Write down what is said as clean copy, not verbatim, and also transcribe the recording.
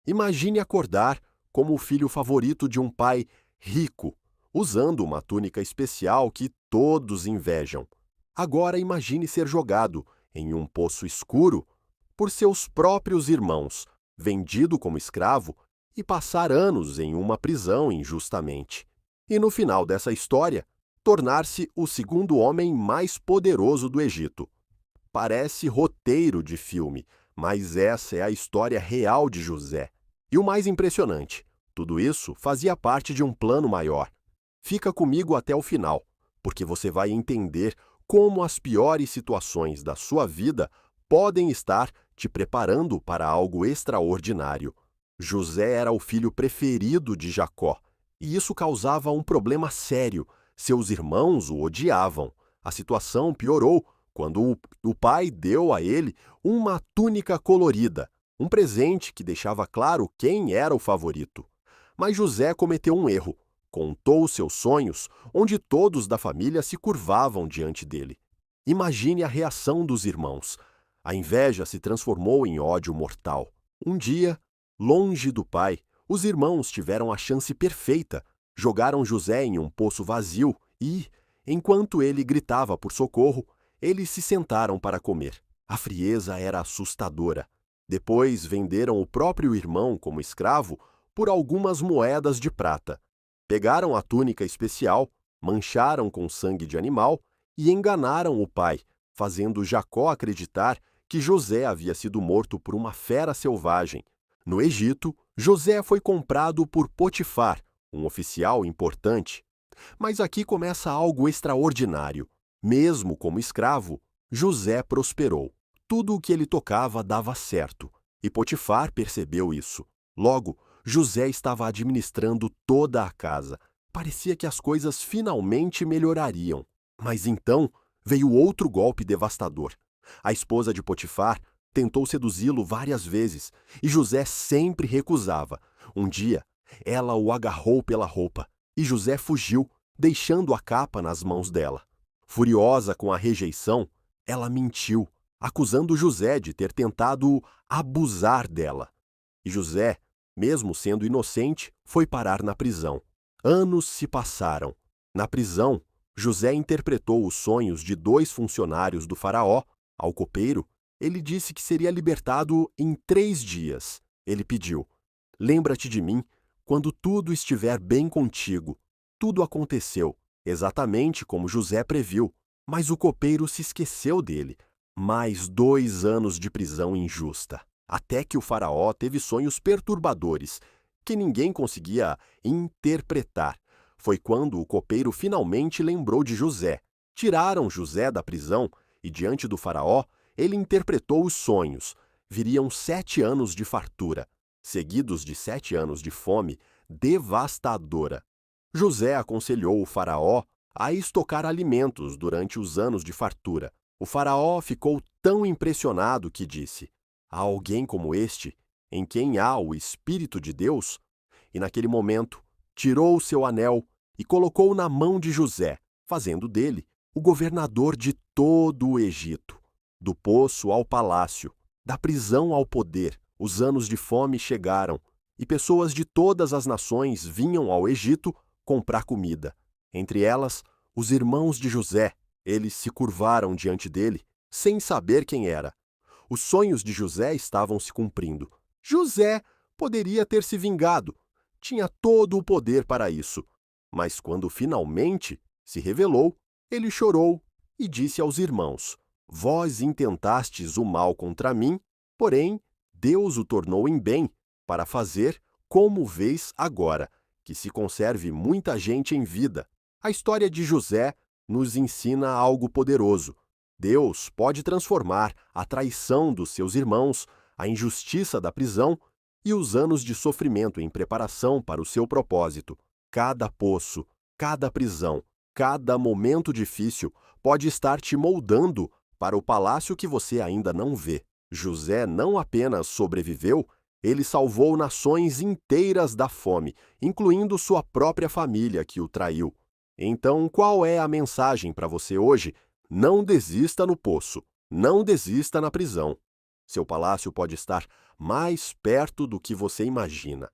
Imagine acordar como o filho favorito de um pai rico, usando uma túnica especial que todos invejam. Agora imagine ser jogado em um poço escuro por seus próprios irmãos, vendido como escravo e passar anos em uma prisão injustamente. E no final dessa história, tornar-se o segundo homem mais poderoso do Egito. Parece roteiro de filme, mas essa é a história real de José. E o mais impressionante, tudo isso fazia parte de um plano maior. Fica comigo até o final, porque você vai entender como as piores situações da sua vida podem estar te preparando para algo extraordinário. José era o filho preferido de Jacó, e isso causava um problema sério. Seus irmãos o odiavam. A situação piorou quando o pai deu a ele uma túnica colorida, um presente que deixava claro quem era o favorito. Mas José cometeu um erro. Contou seus sonhos, onde todos da família se curvavam diante dele. Imagine a reação dos irmãos. A inveja se transformou em ódio mortal. Um dia, longe do pai, os irmãos tiveram a chance perfeita. Jogaram José em um poço vazio e, enquanto ele gritava por socorro, eles se sentaram para comer. A frieza era assustadora. Depois venderam o próprio irmão como escravo por algumas moedas de prata. Pegaram a túnica especial, mancharam com sangue de animal e enganaram o pai, fazendo Jacó acreditar que José havia sido morto por uma fera selvagem. No Egito, José foi comprado por Potifar, um oficial importante. Mas aqui começa algo extraordinário. Mesmo como escravo, José prosperou. Tudo o que ele tocava dava certo, e Potifar percebeu isso. Logo, José estava administrando toda a casa. Parecia que as coisas finalmente melhorariam. Mas então veio outro golpe devastador. A esposa de Potifar tentou seduzi-lo várias vezes, e José sempre recusava. Um dia, ela o agarrou pela roupa, e José fugiu, deixando a capa nas mãos dela. Furiosa com a rejeição, ela mentiu, acusando José de ter tentado abusar dela. E José, mesmo sendo inocente, foi parar na prisão. Anos se passaram. Na prisão, José interpretou os sonhos de 2 funcionários do faraó. Ao copeiro, ele disse que seria libertado em 3 dias. Ele pediu: "Lembra-te de mim quando tudo estiver bem contigo." Tudo aconteceu, exatamente como José previu, mas o copeiro se esqueceu dele. Mais 2 anos de prisão injusta. Até que o faraó teve sonhos perturbadores, que ninguém conseguia interpretar. Foi quando o copeiro finalmente lembrou de José. Tiraram José da prisão e, diante do faraó, ele interpretou os sonhos. Viriam 7 anos de fartura, seguidos de 7 anos de fome devastadora. José aconselhou o faraó a estocar alimentos durante os anos de fartura. O faraó ficou tão impressionado que disse: "Há alguém como este, em quem há o Espírito de Deus?" E naquele momento, tirou o seu anel e colocou na mão de José, fazendo dele o governador de todo o Egito. Do poço ao palácio, da prisão ao poder, os anos de fome chegaram, e pessoas de todas as nações vinham ao Egito comprar comida. Entre elas, os irmãos de José. Eles se curvaram diante dele, sem saber quem era. Os sonhos de José estavam se cumprindo. José poderia ter se vingado. Tinha todo o poder para isso. Mas quando finalmente se revelou, ele chorou e disse aos irmãos: "Vós intentastes o mal contra mim, porém Deus o tornou em bem, para fazer como vês agora, que se conserve muita gente em vida." A história de José nos ensina algo poderoso. Deus pode transformar a traição dos seus irmãos, a injustiça da prisão e os anos de sofrimento em preparação para o seu propósito. Cada poço, cada prisão, cada momento difícil pode estar te moldando para o palácio que você ainda não vê. José não apenas sobreviveu, ele salvou nações inteiras da fome, incluindo sua própria família que o traiu. Então, qual é a mensagem para você hoje? Não desista no poço, não desista na prisão. Seu palácio pode estar mais perto do que você imagina.